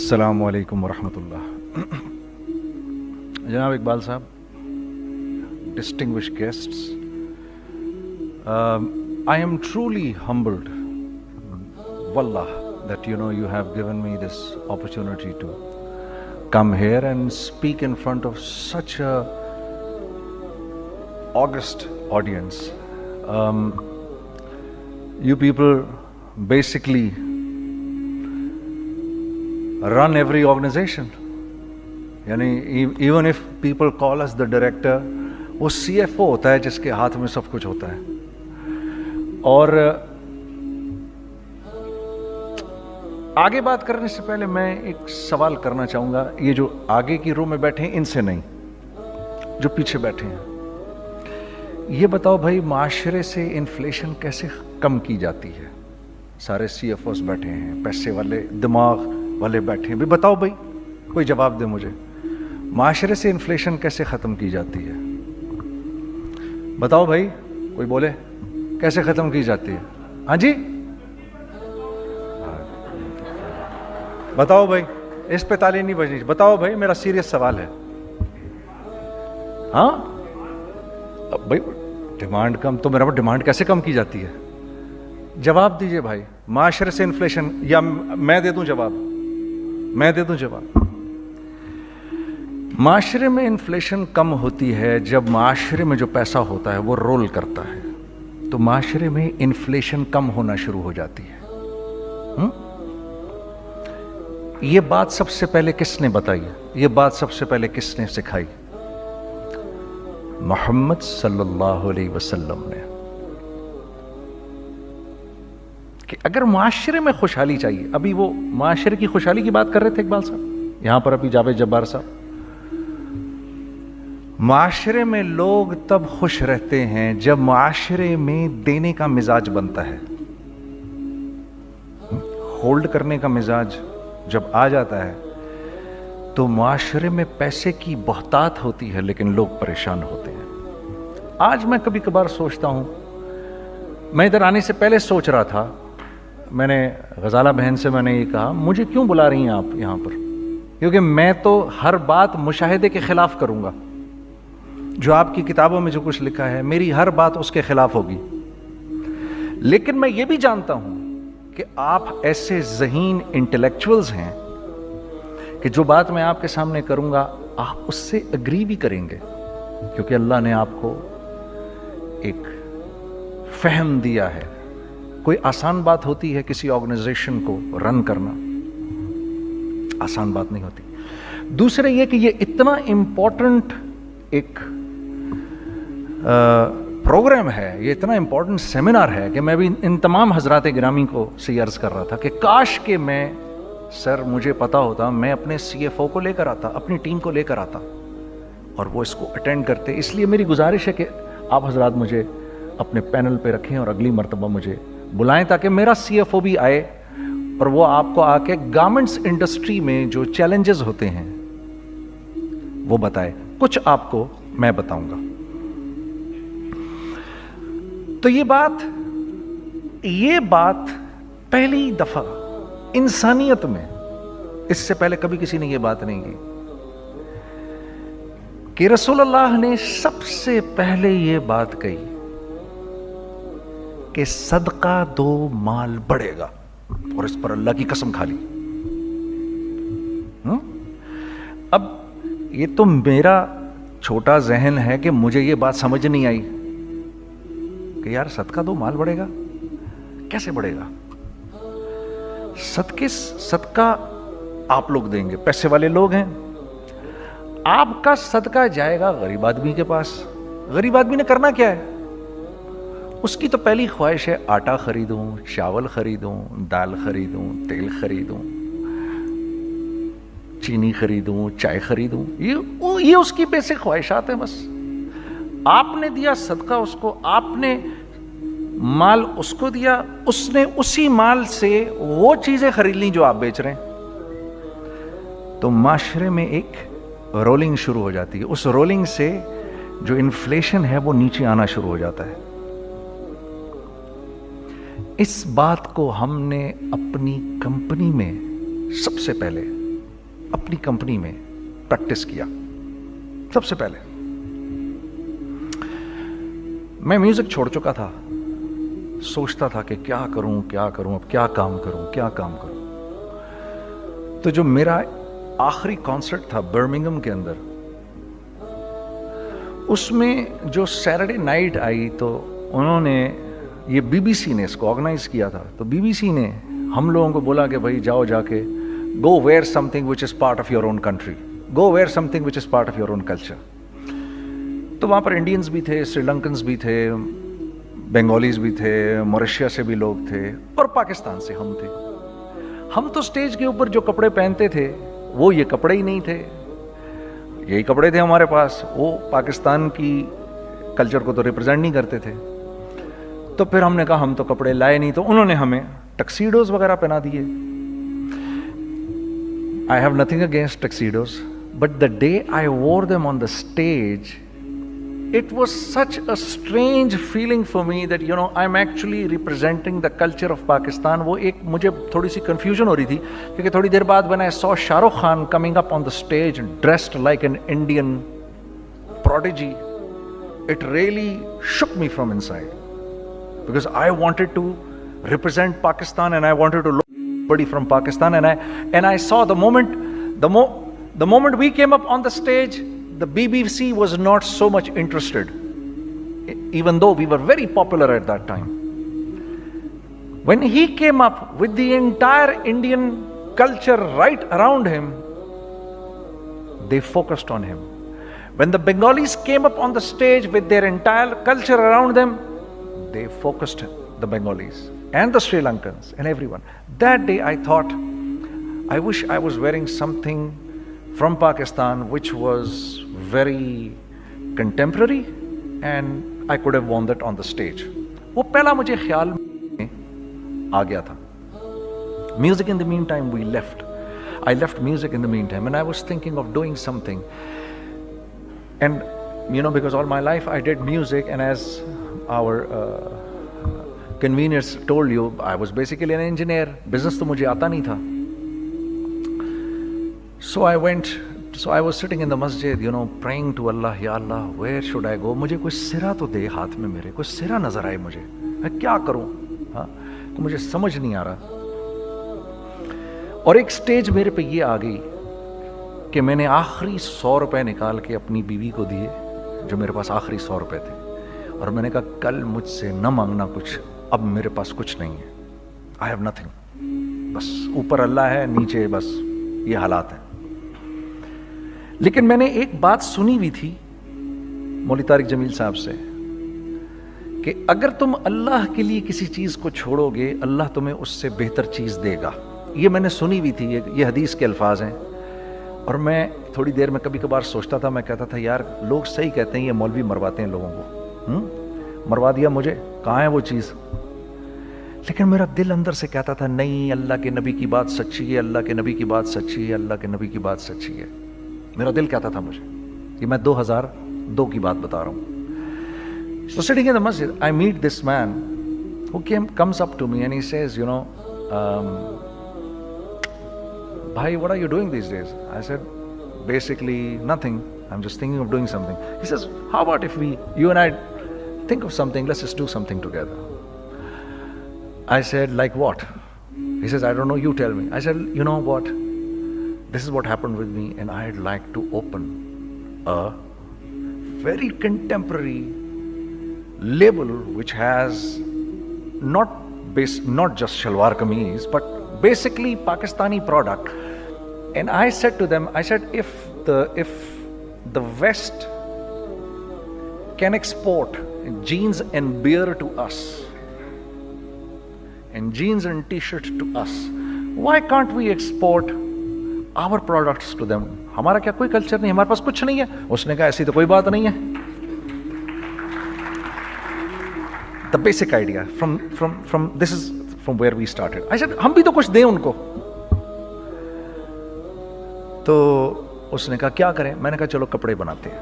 السلام علیکم ورحمۃ اللہ. جناب اقبال صاحب, distinguished guests, I am truly humbled, wallah, that you have given me this opportunity to come here and speak in front of such a august audience. You people basically run every organization. یعنی even if people call us the director, وہ CFO ہوتا ہے جس کے ہاتھ میں سب کچھ ہوتا ہے. اور آگے بات کرنے سے پہلے میں ایک سوال کرنا چاہوں گا. یہ جو آگے کی رو میں بیٹھے ہیں ان سے نہیں, جو پیچھے بیٹھے ہیں, یہ بتاؤ بھائی معاشرے سے انفلیشن کیسے کم کی جاتی ہے؟ سارے CFOs بیٹھے ہیں, پیسے والے دماغ والے بیٹھے ہیں, بھی بتاؤ بھائی, کوئی جواب دے مجھے. معاشرے سے انفلیشن کیسے ختم کی جاتی ہے؟ بتاؤ بھائی, کوئی بولے کیسے ختم کی جاتی ہے؟ ہاں جی بتاؤ بھائی, اس پہ تالی نہیں بجنی. بتاؤ بھائی, میرا سیریس سوال ہے. ہاں بھائی, ڈیمانڈ کم تو میرا ڈیمانڈ کیسے کم کی جاتی ہے؟ جواب دیجئے بھائی. معاشرے سے انفلیشن, یا میں دے دوں جواب؟ میں دے دوں جواب. معاشرے میں انفلیشن کم ہوتی ہے جب معاشرے میں جو پیسہ ہوتا ہے وہ رول کرتا ہے, تو معاشرے میں انفلیشن کم ہونا شروع ہو جاتی ہے. یہ بات سب سے پہلے کس نے بتائی؟ یہ بات سب سے پہلے کس نے سکھائی؟ محمد صلی اللہ علیہ وسلم نے. کہ اگر معاشرے میں خوشحالی چاہیے, ابھی وہ معاشرے کی خوشحالی کی بات کر رہے تھے اقبال صاحب, یہاں پر ابھی جاوید جبار صاحب. معاشرے میں لوگ تب خوش رہتے ہیں جب معاشرے میں دینے کا مزاج بنتا ہے. ہولڈ کرنے کا مزاج جب آ جاتا ہے تو معاشرے میں پیسے کی بہتات ہوتی ہے, لیکن لوگ پریشان ہوتے ہیں. آج میں کبھی کبھار سوچتا ہوں, میں ادھر آنے سے پہلے سوچ رہا تھا, میں نے غزالہ بہن سے میں نے یہ کہا, مجھے کیوں بلا رہی ہیں آپ یہاں پر؟ کیونکہ میں تو ہر بات مشاہدے کے خلاف کروں گا. جو آپ کی کتابوں میں جو کچھ لکھا ہے, میری ہر بات اس کے خلاف ہوگی. لیکن میں یہ بھی جانتا ہوں کہ آپ ایسے ذہین انٹلیکچوئلز ہیں کہ جو بات میں آپ کے سامنے کروں گا آپ اس سے اگری بھی کریں گے, کیونکہ اللہ نے آپ کو ایک فہم دیا ہے. کوئی آسان بات ہوتی ہے کسی آرگنائزیشن کو رن کرنا؟ آسان بات نہیں ہوتی. دوسرے یہ کہ یہ اتنا امپورٹنٹ ایک پروگرام ہے, یہ اتنا امپورٹنٹ سیمینار ہے کہ میں بھی ان تمام حضرات گرامی کو سے عرض کر رہا تھا کہ کاش کہ میں, سر مجھے پتا ہوتا, میں اپنے CFO کو لے کر آتا, اپنی ٹیم کو لے کر آتا اور وہ اس کو اٹینڈ کرتے. اس لیے میری گزارش ہے کہ آپ حضرات مجھے اپنے پینل پہ رکھیں اور اگلی مرتبہ مجھے بلائیں, تاکہ میرا CFO بھی آئے اور وہ آپ کو آ کے گارمنٹس انڈسٹری میں جو چیلنجز ہوتے ہیں وہ بتائے. کچھ آپ کو میں بتاؤں گا. تو یہ بات پہلی دفعہ انسانیت میں, اس سے پہلے کبھی کسی نے یہ بات نہیں کی, کہ رسول اللہ نے سب سے پہلے یہ بات کہی کہ صدقہ دو مال بڑھے گا, اور اس پر اللہ کی قسم کھا لی. اب یہ تو میرا چھوٹا ذہن ہے کہ مجھے یہ بات سمجھ نہیں آئی کہ یار صدقہ دو مال بڑھے گا, کیسے بڑھے گا؟ صدقہ آپ لوگ دیں گے, پیسے والے لوگ ہیں, آپ کا صدقہ جائے گا غریب آدمی کے پاس. غریب آدمی نے کرنا کیا ہے؟ اس کی تو پہلی خواہش ہے آٹا خریدوں, چاول خریدوں, دال خریدوں, تیل خریدوں, چینی خریدوں, چائے خریدوں. یہ اس کی بیسک خواہشات ہیں بس. آپ نے دیا صدقہ اس کو, آپ نے مال اس کو دیا, اس نے اسی مال سے وہ چیزیں خرید لیں جو آپ بیچ رہے ہیں. تو معاشرے میں ایک رولنگ شروع ہو جاتی ہے. اس رولنگ سے جو انفلیشن ہے وہ نیچے آنا شروع ہو جاتا ہے. اس بات کو ہم نے اپنی کمپنی میں سب سے پہلے اپنی کمپنی میں پریکٹس کیا. سب سے پہلے میں میوزک چھوڑ چکا تھا, سوچتا تھا کہ کیا کروں, اب کیا کام کروں. تو جو میرا آخری کانسرٹ تھا برمنگھم کے اندر, اس میں جو سیٹرڈے نائٹ آئی تو انہوں نے, یہ بی بی سی نے اس کو آرگنائز کیا تھا, تو بی بی سی نے ہم لوگوں کو بولا کہ بھائی جاؤ جا کے go where something which is part of your own country, go where something which is part of your own culture. تو وہاں پر انڈینز بھی تھے, سری لنکنز بھی تھے, بنگالیز بھی تھے, موریشیا سے بھی لوگ تھے, اور پاکستان سے ہم تھے. ہم تو اسٹیج کے اوپر جو کپڑے پہنتے تھے وہ یہ کپڑے ہی نہیں تھے, یہی کپڑے تھے ہمارے پاس, وہ پاکستان کی کلچر کو تو ریپرزینٹ نہیں کرتے تھے. تو پھر ہم نے کہا ہم تو کپڑے لائے نہیں, تو انہوں نے ہمیں ٹکسیڈوز وغیرہ پہنا دیے. I have nothing against tuxedos, but the day I wore them on the stage, it was such a strange feeling for me that, you know, I'm actually representing the culture of Pakistan. وہ ایک مجھے تھوڑی سی confusion ہو رہی تھی, کیونکہ تھوڑی دیر بعد when I saw Shah Rukh Khan coming up on the stage dressed like an Indian prodigy, it really shook me from inside, because I wanted to represent Pakistan and I wanted to look somebody from Pakistan, and I saw the moment we came up on the stage, the BBC was not so much interested, even though we were very popular at that time. When he came up with the entire Indian culture right around him, they focused on him. When the Bengalis came up on the stage with their entire culture around them, they focused the Bengalis and the Sri Lankans and everyone. That day I thought, I wish I was wearing something from Pakistan which was very contemporary and I could have worn that on the stage. وہ پہلا مجھے خیال میں آ گیا تھا. Music in the meantime we left. I left music in the meantime and I was thinking of doing something. And you know, because all my life I did music, and as our conveners told you, I was basically an engineer. Business تو مجھے آتا نہیں تھا. So I was sitting in the masjid, you know, praying to Allah, Ya Allah, where should I go? مجھے کوئی سرا تو دے ہاتھ میں, میرے کوئی سرا نظر آئے مجھے, میں کیا کروں, ہاں مجھے سمجھ نہیں آ رہا. اور ایک سٹیج میرے پہ یہ آ گئی کہ میں نے آخری 100 روپے نکال کے اپنی بیوی کو دیے, جو میرے پاس آخری 100 روپے تھے, اور میں نے کہا کل مجھ سے نہ مانگنا کچھ, اب میرے پاس کچھ نہیں ہے, I have nothing, بس اوپر اللہ ہے, نیچے بس یہ حالات ہیں. لیکن میں نے ایک بات سنی ہوئی تھی مولوی طارق جمیل صاحب سے, کہ اگر تم اللہ کے لیے کسی چیز کو چھوڑو گے, اللہ تمہیں اس سے بہتر چیز دے گا. یہ میں نے سنی ہوئی تھی, یہ حدیث کے الفاظ ہیں. اور میں تھوڑی دیر میں کبھی کبھار سوچتا تھا, میں کہتا تھا یار لوگ صحیح کہتے ہیں, یہ مولوی مرواتے ہیں لوگوں کو, مروا دیا مجھے, کہاں ہے وہ چیز. لیکن میرا دل اندر سے کہتا تھا نہیں, اللہ کے نبی کی بات سچی ہے, اللہ کے نبی کی بات سچی ہے, اللہ کے نبی کی بات سچی ہے. میرا دل کہتا تھا مجھے, یہ میں 2002 کی بات بتا رہا ہوں. So sitting in the masjid, I meet this man who comes up to me and he says, you know, Bhai, what are you doing these days? I said, basically nothing. I'm just thinking of doing something. He says, how about if you and I think of something, let's just do something together. I said, like what? He says, I don't know, you tell me. I said, you know what? This is what happened with me, and I'd like to open a very contemporary label which has not just shalwar kameez, but basically Pakistani product. And I said to them, I said, if the West can export jeans and beer to us, and jeans and t-shirt to us, why can't we export our products to them? ہمارا کیا کوئی culture نہیں, ہمارے پاس کچھ نہیں ہے. اس نے کہا ایسی تو کوئی بات نہیں ہے. The basic idea from this is from where we started. I said, ہم بھی تو کچھ دیں ان کو. تو اس نے کہا کیا کریں. میں نے کہا چلو کپڑے بناتے ہیں.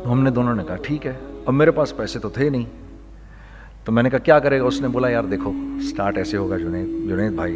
ہم نے دونوں نے کہا ٹھیک ہے. اب میرے پاس پیسے تو تھے نہیں, تو میں نے کہا کیا کرے گا. اس نے بولا یار دیکھو, سٹارٹ ایسے ہوگا جنید بھائی,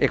1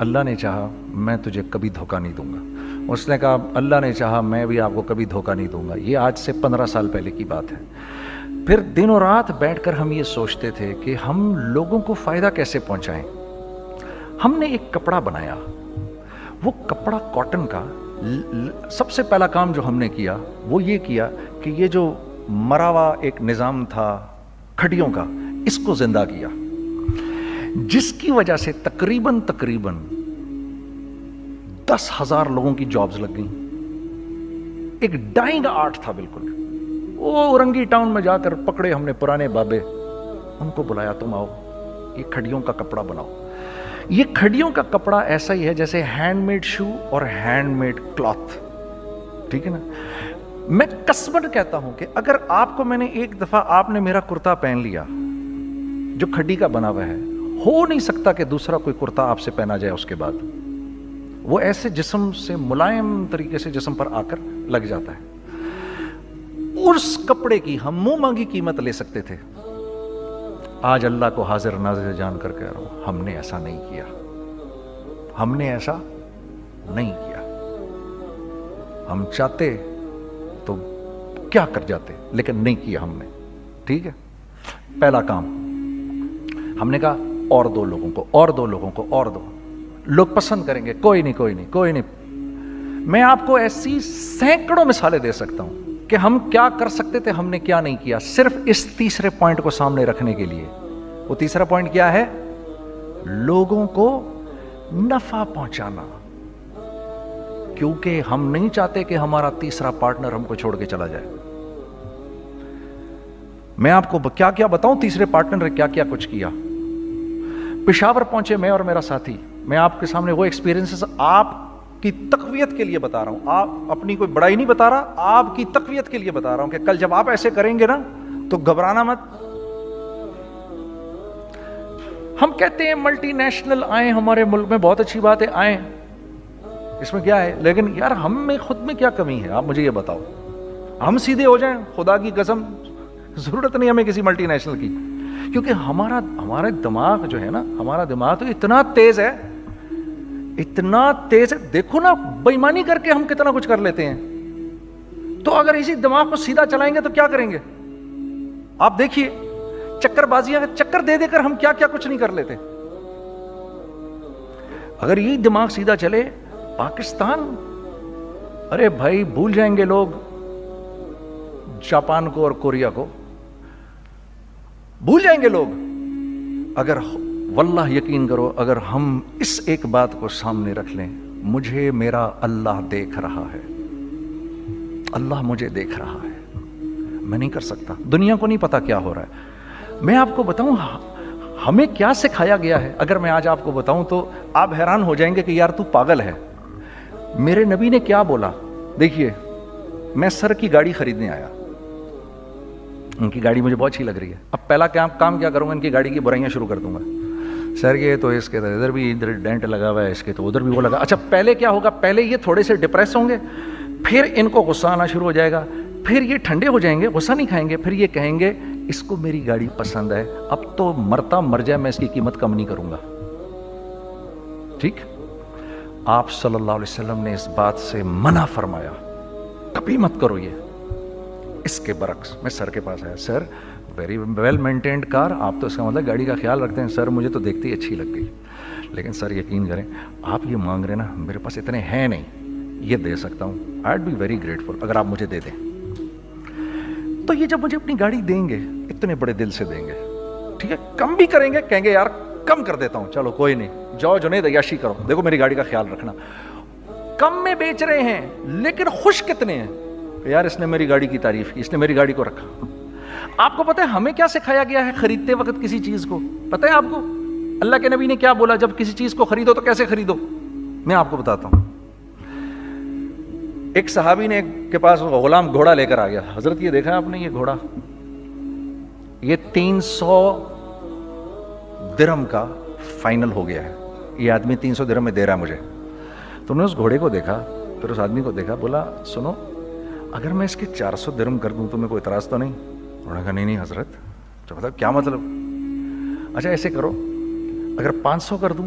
اللہ نے چاہا میں تجھے کبھی دھوکہ نہیں دوں گا. اس نے کہا اللہ نے چاہا میں بھی آپ کو کبھی دھوکہ نہیں دوں گا. یہ آج سے 15 سال پہلے کی بات ہے. پھر دن و رات بیٹھ کر ہم یہ سوچتے تھے کہ ہم لوگوں کو فائدہ کیسے پہنچائیں. ہم نے ایک کپڑا بنایا. وہ کپڑا کاٹن کا. سب سے پہلا کام جو ہم نے کیا وہ یہ کیا کہ یہ جو مرا ہوا ایک نظام تھا کھڑیوں کا, اس کو زندہ کیا, جس کی وجہ سے تقریباً 10,000 لوگوں کی جابز لگ گئیں. ایک ڈائنگ آرٹ تھا بالکل. وہ رنگی ٹاؤن میں جا کر پکڑے ہم نے پرانے بابے, ان کو بلایا تم آؤ یہ کھڑیوں کا کپڑا بناؤ. یہ کھڑیوں کا کپڑا ایسا ہی ہے جیسے ہینڈ میڈ شو اور ہینڈ میڈ کلاتھ, ٹھیک ہے نا. میں قسمن کہتا ہوں کہ اگر آپ کو میں نے ایک دفعہ آپ نے میرا کرتا پہن لیا جو کھڑی کا بنا ہوا ہے, ہو نہیں سکتا کہ دوسرا کوئی کرتا آپ سے پہنا جائے اس کے بعد. وہ ایسے جسم سے ملائم طریقے سے جسم پر آ کر لگ جاتا ہے. اس کپڑے کی ہم منہ مانگی قیمت لے سکتے تھے. آج اللہ کو حاضر ناظر جان کر کہہ رہا ہوں, ہم نے ایسا نہیں کیا. ہم نے ایسا نہیں کیا. ہم چاہتے تو کیا کر جاتے, لیکن نہیں کیا ہم نے. ٹھیک ہے. پہلا کام ہم نے کہا اور دو لوگوں کو, اور دو لوگوں کو, اور دو لوگ پسند کریں گے. کوئی نہیں کوئی نہیں کوئی نہیں. میں آپ کو ایسی سینکڑوں مثالیں دے سکتا ہوں کہ ہم کیا کر سکتے تھے, ہم نے کیا نہیں کیا, صرف اس تیسرے پوائنٹ کو سامنے رکھنے کے لیے. وہ تیسرا پوائنٹ کیا ہے؟ لوگوں کو نفع پہنچانا. کیونکہ ہم نہیں چاہتے کہ ہمارا تیسرا پارٹنر ہم کو چھوڑ کے چلا جائے. میں آپ کو کیا کیا بتاؤں, تیسرے پارٹنر نے کیا کیا کچھ کیا. پشاور پہنچے میں اور میرا ساتھی. میں آپ کے سامنے وہ ایکسپیرینسز آپ کی تقویت کے لیے بتا رہا ہوں. آپ اپنی کوئی بڑائی نہیں بتا رہا, آپ کی تقویت کے لیے بتا رہا ہوں کہ کل جب آپ ایسے کریں گے نا تو گھبرانا مت. ہم کہتے ہیں ملٹی نیشنل آئیں ہمارے ملک میں, بہت اچھی بات ہے, آئیں, اس میں کیا ہے, لیکن یار ہم میں خود میں کیا کمی ہے, آپ مجھے یہ بتاؤ. ہم سیدھے ہو جائیں, خدا کی قسم ضرورت نہیں ہمیں کسی ملٹی نیشنل کی. کیونکہ ہمارا دماغ جو ہے نا, ہمارا دماغ تو اتنا تیز ہے, اتنا تیز ہے. دیکھو نا بے ایمانی کر کے ہم کتنا کچھ کر لیتے ہیں. تو اگر اسی دماغ کو سیدھا چلائیں گے تو کیا کریں گے آپ دیکھیے. چکر بازیاں چکر دے دے کر ہم کیا کیا کچھ نہیں کر لیتے. اگر یہی دماغ سیدھا چلے, پاکستان, ارے بھائی بھول جائیں گے لوگ جاپان کو اور کوریا کو, بھول جائیں گے لوگ. اگر واللہ یقین کرو, اگر ہم اس ایک بات کو سامنے رکھ لیں, مجھے میرا اللہ دیکھ رہا ہے, اللہ مجھے دیکھ رہا ہے, میں نہیں کر سکتا. دنیا کو نہیں پتا کیا ہو رہا ہے. میں آپ کو بتاؤں ہمیں کیا سکھایا گیا ہے. اگر میں آج آپ کو بتاؤں تو آپ حیران ہو جائیں گے کہ یار تو پاگل ہے. میرے نبی نے کیا بولا. دیکھیے میں سر کی گاڑی خریدنے آیا, ان کی گاڑی مجھے بہت اچھی لگ رہی ہے. اب پہلا کام کیا کروں گا, ان کی گاڑی کی برائیاں شروع کر دوں گا. سر یہ تو اس کے ادھر بھی ادھر ڈینٹ لگا ہوا ہے, اس کے تو ادھر بھی وہ لگا. اچھا پہلے کیا ہوگا, پہلے یہ تھوڑے سے ڈپریس ہوں گے, پھر ان کو غصہ آنا شروع ہو جائے گا, پھر یہ ٹھنڈے ہو جائیں گے, غصہ نہیں کھائیں گے, پھر یہ کہیں گے اس کو میری گاڑی پسند ہے, اب تو مرتا مر جائے میں اس کی قیمت کم نہیں کروں گا. ٹھیک. آپ صلی اللہ علیہ وسلم نے اس بات سے منع فرمایا, کبھی مت کرو یہ. اس کے برعکس میں سر کے پاس آیا, سر ویری ویل مینٹینڈ کار, آپ تو اس کا مطلب گاڑی کا خیال رکھتے ہیں. سر مجھے تو دیکھتے ہی اچھی لگ گئی, لیکن سر یقین کریں آپ یہ مانگ رہے نا, میرے پاس اتنے ہیں نہیں, یہ دے سکتا ہوں. I would be very grateful اگر آپ مجھے دے دیں. تو یہ جب مجھے اپنی گاڑی دیں گے اتنے بڑے دل سے دیں گے, ٹھیک ہے, کم بھی کریں گے, کہیں گے یار کم کر دیتا ہوں, چلو کوئی نہیں, جاؤ جنید عیاشی کرو, دیکھو میری گاڑی کا خیال رکھنا. کم میں بیچ رہے ہیں لیکن خوش کتنے ہیں کہ یار اس نے میری گاڑی کی تعریف کی, اس نے میری گاڑی کو رکھا. آپ کو پتہ ہے ہمیں کیا سکھایا گیا ہے خریدتے وقت کسی چیز کو؟ پتہ ہے آپ کو اللہ کے نبی نے کیا بولا, جب کسی چیز کو خریدو تو کیسے خریدو؟ میں آپ کو بتاتا ہوں. ایک صحابی نے کے پاس غلام گھوڑا لے کر آ گیا. حضرت یہ دیکھا آپ نے, یہ گھوڑا یہ 300 درہم کا فائنل ہو گیا ہے, یہ آدمی 300 درہم میں دے رہا ہے مجھے. تو نے اس گھوڑے کو دیکھا, پھر اس آدمی کو دیکھا, بولا سنو اگر میں اس کے 400 درہم کر دوں تو میں کوئی اعتراض تو نہیں؟ انہوں نے کہا نہیں حضرت. تو مطلب کیا مطلب؟ اچھا ایسے کرو اگر 500 کر دوں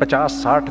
50, 60,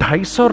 250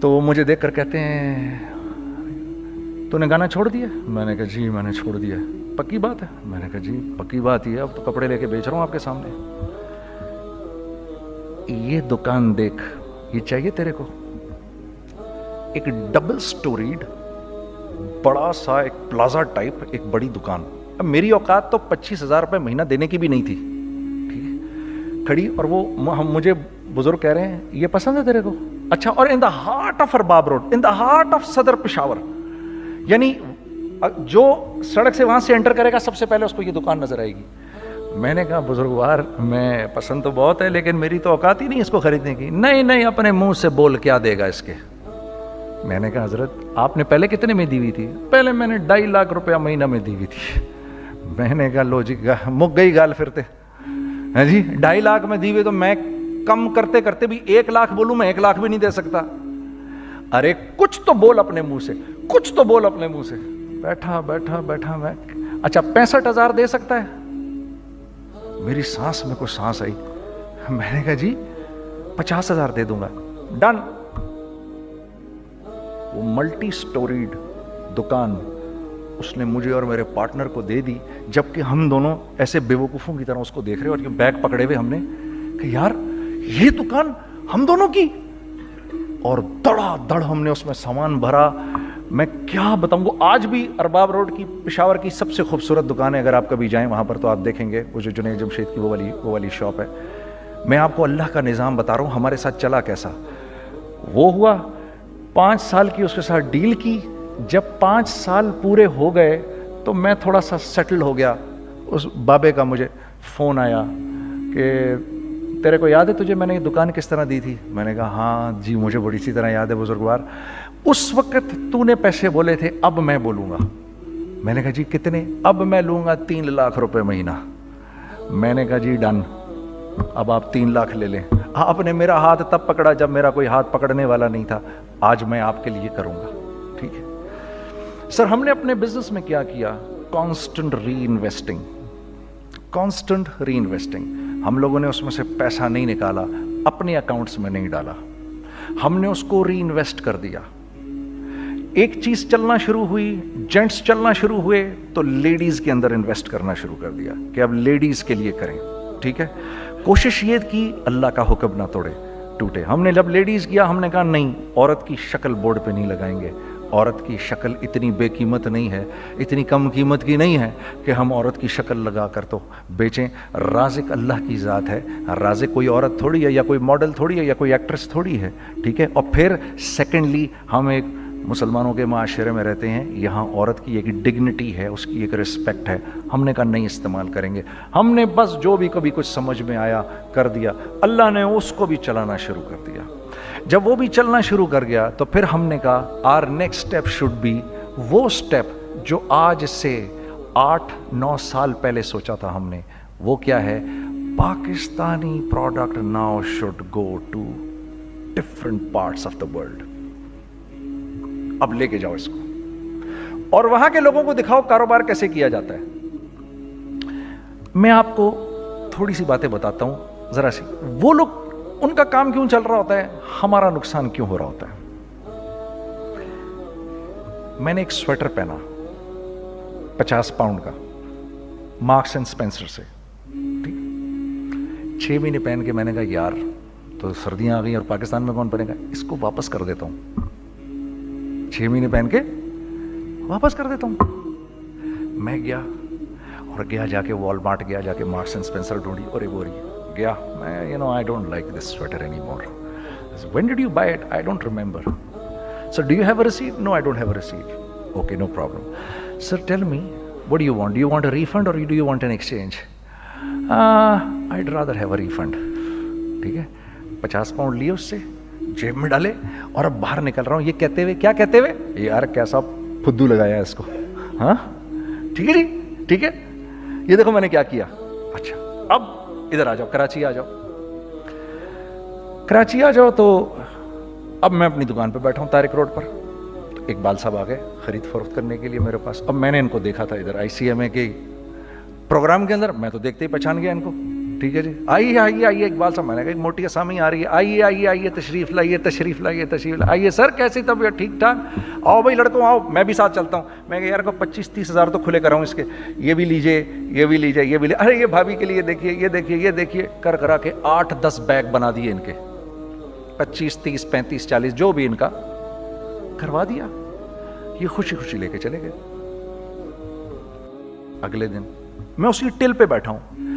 تو وہ مجھے دیکھ کر کہتے ہیں تو نے گانا چھوڑ دیا؟ میں نے کہا جی میں نے چھوڑ دیا. پکی بات ہے؟ میں نے کہا جی پکی بات ہی ہے, اب تو کپڑے لے کے بیچ رہا ہوں آپ کے سامنے. یہ دکان دیکھ, یہ چاہیے تیرے کو؟ ایک ڈبل سٹوریڈ بڑا سا ایک پلازا ٹائپ ایک بڑی دکان. اب میری اوقات تو 25,000 روپے مہینہ دینے کی بھی نہیں تھی, ٹھیک ہے, کھڑی. اور وہ مجھے بزرگ کہہ رہے ہیں یہ پسند ہے تیرے کو؟ اچھا. اور in the heart of Arbab road, in the heart of Saddar Peshawar, یعنی جو سڑک سے وہاں سے انٹر کرے گا سب سے پہلے اس کو یہ دکان نظر آئے گی. میں نے کہا بزرگوار میں پسند تو بہت ہے لیکن میری تو اوقات ہی نہیں اس کو خریدنے کی. نہیں نہیں اپنے منہ سے بول, کیا دے گا اس کے؟ میں نے کہا حضرت آپ نے پہلے کتنے میں دی ہوئی تھی؟ پہلے میں نے 2.5 لاکھ روپیہ مہینہ میں دی ہوئی تھی. میں نے کہا لو جی مک گئی گال پھرتے ہیں جی. 2.5 لاکھ میں دی ہوئی تو میں کم کرتے کرتے بھی 1 لاکھ بولوں, میں 1 لاکھ بھی نہیں دے سکتا. ارے کچھ تو بول اپنے منہ سے, کچھ تو بول اپنے منہ سے. بیٹھا میں اچھا 65,000 دے سکتا ہے؟ میری سانس میں کوئی سانس آئی. میں نے کہا جی 50,000 دے دوں گا. ڈن. وہ ملٹی سٹوریڈ دکان اس نے مجھے اور میرے پارٹنر کو دے دی, جبکہ ہم دونوں ایسے بیوقوفوں کی طرح اس کو دیکھ رہے اور یہ بیگ پکڑے ہوئے ہم نے کہ یار یہ دکان ہم دونوں کی. اور دڑا دڑ ہم نے اس میں سامان بھرا. میں کیا بتاؤں, وہ آج بھی ارباب روڈ کی پشاور کی سب سے خوبصورت دکان ہے. اگر آپ کبھی جائیں وہاں پر تو آپ دیکھیں گے وہ جو جنید جمشید کی وہ والی شاپ ہے. میں آپ کو اللہ کا نظام بتا رہا ہوں ہمارے ساتھ چلا کیسا. وہ ہوا 5 سال کی اس کے ساتھ ڈیل کی. جب 5 سال پورے ہو گئے تو میں تھوڑا سا سیٹل ہو گیا. اس بابے کا مجھے فون آیا کہ تیرے کو یاد ہے تجھے میں نے یہ دکان کس طرح دی تھی؟ میں نے کہا ہاں جی مجھے بڑی سی طرح یاد ہے بزرگوار. اس وقت تو نے پیسے بولے تھے, اب میں بولوں گا. میں نے کہا جی کتنے؟ اب میں لوں گا 3 لاکھ روپے مہینہ. میں نے کہا جی ڈن, اب آپ 3 لاکھ لے لیں. آپ نے میرا ہاتھ تب پکڑا جب میرا کوئی ہاتھ پکڑنے والا نہیں تھا. آج میں آپ کے لیے کروں گا, ٹھیک ہے سر. ہم نے اپنے بزنس میں کیا کیا؟ کانسٹنٹ ری انویسٹنگ, کانسٹنٹ ری انویسٹنگ. ہم لوگوں نے اس میں سے پیسہ نہیں نکالا, اپنے اکاؤنٹس میں نہیں ڈالا, ہم نے اس کو ری انویسٹ کر دیا. ایک چیز چلنا شروع ہوئی, جینٹس چلنا شروع ہوئے تو لیڈیز کے اندر انویسٹ کرنا شروع کر دیا کہ اب لیڈیز کے لیے کریں, ٹھیک ہے. کوشش یہ کی اللہ کا حکم نہ ٹوٹے. ہم نے جب لیڈیز کیا ہم نے کہا نہیں, عورت کی شکل بورڈ پہ نہیں لگائیں گے. عورت کی شکل اتنی بے قیمت نہیں ہے, اتنی کم قیمت کی نہیں ہے کہ ہم عورت کی شکل لگا کر تو بیچیں. رازق اللہ کی ذات ہے, رازق کوئی عورت تھوڑی ہے یا کوئی ماڈل تھوڑی ہے یا کوئی ایکٹریس تھوڑی ہے, ٹھیک ہے. اور پھر سیکنڈلی ہم ایک مسلمانوں کے معاشرے میں رہتے ہیں, یہاں عورت کی ایک ڈگنیٹی ہے, اس کی ایک رسپیکٹ ہے. ہم نے کہا نہیں استعمال کریں گے. ہم نے بس جو بھی کبھی کچھ سمجھ میں آیا کر دیا. اللہ نے اس کو بھی چلانا شروع کر دیا. جب وہ بھی چلنا شروع کر گیا تو پھر ہم نے کہا our next step should be وہ اسٹیپ جو آج سے 8-9 سال پہلے سوچا تھا ہم نے. وہ کیا ہے؟ Pakistani product now should go to different parts of the world. اب لے کے جاؤ اس کو اور وہاں کے لوگوں کو دکھاؤ کاروبار کیسے کیا جاتا ہے. میں آپ کو تھوڑی سی باتیں بتاتا ہوں ذرا سی. وہ لوگ ان کا کام کیوں چل رہا ہوتا ہے, ہمارا نقصان کیوں ہو رہا ہوتا ہے. میں نے ایک سویٹر پہنا 50 پاؤنڈ کا مارکس اینڈ اسپینسر سے, ٹھیک. 6 مہینے پہن کے میں نے کہا یار تو سردیاں آ گئی اور پاکستان میں کون پہنے گا, اس کو واپس کر دیتا ہوں. 6 مہینے پہن کے واپس کر دیتا ہوں. میں گیا جا کے وال مارٹ گیا, جا کے مارکس اینڈ اسپینسر ڈھونڈی اور ایک بوری گیا. میں I don't like this sweater anymore. When did you buy it? I don't remember. Sir, do you have a receipt? No, I don't have a receipt. Okay, no problem. Sir, tell me, what do you want? Do you want a refund or do you want an exchange? I'd rather have a refund. ٹھیک ہے. 50 pound لیے اس سے, جیب میں ڈالے اور اب باہر نکل رہا ہوں. یہ کہتے ہوئے, کیا کہتے ہوئے, یار کیسا پھدو لگایا اس کو. ہاں ٹھیک ہے جی, ٹھیک ہے. یہ دیکھو میں نے کیا کیا. اچھا اب ادھر آ جاؤ, کراچی آ جاؤ. کراچی آ جاؤ تو اب میں اپنی دکان پہ بیٹھا ہوں طارق روڈ پر. تو اقبال صاحب آ گئے خرید فروخت کرنے کے لیے میرے پاس. اب میں نے ان کو دیکھا تھا ادھر ICMA کے پروگرام کے اندر, میں تو دیکھتے ہی پہچان گیا ان کو. ٹھیک ہے جی، آئیے آئیے آئیے اقبال صاحب، میں نے کہا ایک موٹی اسامی آ رہی ہے، آئیے آئیے آئیے تشریف لائیے تشریف لائیے تشریف لائیے، آئیے سر کیسی طبیعت، ٹھیک ٹھاک، آؤ بھائی لڑکوں آؤ، میں بھی ساتھ چلتا ہوں۔ میں کہا یار کو 25-30 ہزار تو کھلے کراؤں اس کے، یہ بھی لیجیے یہ بھی لیجیے یہ بھی لیجیے، ارے یہ بھابھی کے لیے دیکھیے یہ دیکھیے یہ دیکھیے، کر کرا کے 8-10 بیگ بنا دیے ان کے، 25 30 35 40 جو بھی ان کا کروا دیا، یہ خوشی خوشی لے کے چلے گئے۔ اگلے دن میں اسی ٹل پہ بیٹھا ہوں،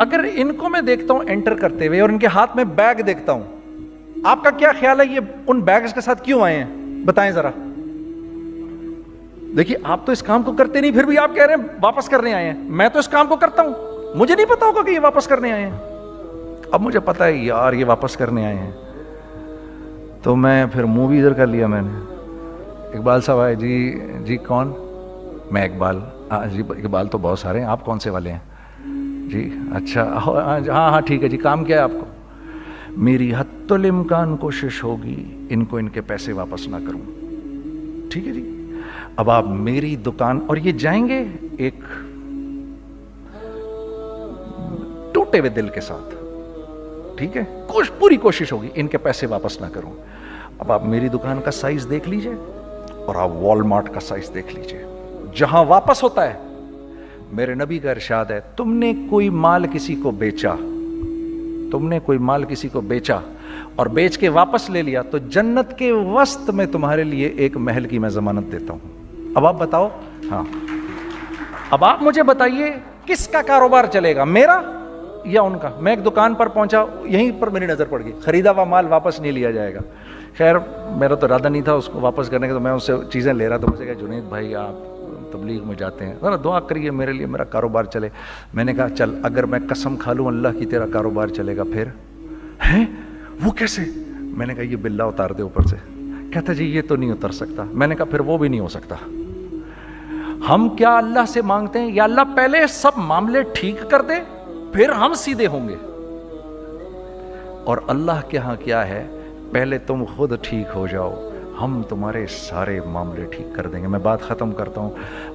اگر ان کو میں دیکھتا ہوں انٹر کرتے ہوئے اور ان کے ہاتھ میں بیگ دیکھتا ہوں، آپ کا کیا خیال ہے یہ ان بیگز کے ساتھ کیوں آئے ہیں؟ بتائیں ذرا۔ دیکھیے آپ تو اس کام کو کرتے نہیں، پھر بھی آپ کہہ رہے ہیں واپس کرنے آئے ہیں۔ میں تو اس کام کو کرتا ہوں، مجھے نہیں پتا ہوگا کہ یہ واپس کرنے آئے ہیں۔ اب مجھے پتا ہے یار یہ واپس کرنے آئے ہیں، تو میں پھر منہ بھی ادھر کر لیا میں نے۔ اقبال صاحب آئے، جی کون؟ میں اقبال۔ جی اقبال تو بہت سارے ہیں، آپ کون سے والے ہیں؟ جی اچھا ہاں ٹھیک ہے جی، کام کیا ہے آپ کو؟ میری حتی الامکان کوشش ہوگی ان کو ان کے پیسے واپس نہ کروں، ٹھیک ہے جی۔ اب آپ میری دکان، اور یہ جائیں گے ایک ٹوٹے ہوئے دل کے ساتھ، ٹھیک ہے، پوری کوشش ہوگی ان کے پیسے واپس نہ کروں۔ اب آپ میری دکان کا سائز دیکھ لیجئے اور آپ والمارٹ کا سائز دیکھ لیجئے، جہاں واپس ہوتا ہے، میرے نبی کا ارشاد ہے، تم نے کوئی مال کسی کو بیچا، تم نے کوئی مال کسی کو بیچا اور بیچ کے واپس لے لیا، تو جنت کے وسط میں تمہارے لیے ایک محل کی میں ضمانت دیتا ہوں۔ اب آپ بتاؤ، ہاں اب آپ مجھے بتائیے کس کا کاروبار چلے گا، میرا یا ان کا؟ میں ایک دکان پر پہنچا، یہیں پر میری نظر پڑ گئی، خریدا ہوا مال واپس نہیں لیا جائے گا۔ خیر میرا تو ارادہ نہیں تھا اس کو واپس کرنے کا، تو میں اس سے چیزیں لے رہا، تو مجھے کہا جنید بھائی آپ تبلیغ میں جاتے ہیں، ذرا دعا کریے میرے لیے، میرا کاروبار چلے۔ میں نے کہا چل اگر میں قسم کھا لوں اللہ کی تیرا کاروبار چلے گا، پھر ہیں وہ کیسے؟ میں نے کہا یہ بلہ اتار دے اوپر سے۔ کہتا جی یہ تو نہیں اتر سکتا۔ میں نے کہا پھر وہ بھی نہیں ہو سکتا۔ ہم کیا اللہ سے مانگتے ہیں، یا اللہ پہلے سب معاملے ٹھیک کر دے پھر ہم سیدھے ہوں گے، اور اللہ کے ہاں کیا ہے، پہلے تم خود ٹھیک ہو جاؤ، ہم تمہارے سارے معاملے ٹھیک کر دیں گے۔ میں بات ختم کرتا ہوں،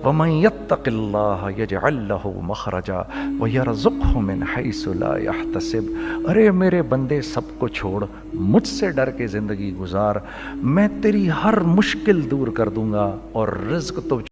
وَمَن يَتَّقِ اللَّهَ يَجْعَل لَّهُ مَخْرَجًا وَيَرْزُقْهُ مِنْ حَيْثُ لَا يَحْتَسِبُ۔ ارے میرے بندے سب کو چھوڑ، مجھ سے ڈر کے زندگی گزار، میں تیری ہر مشکل دور کر دوں گا اور رزق تو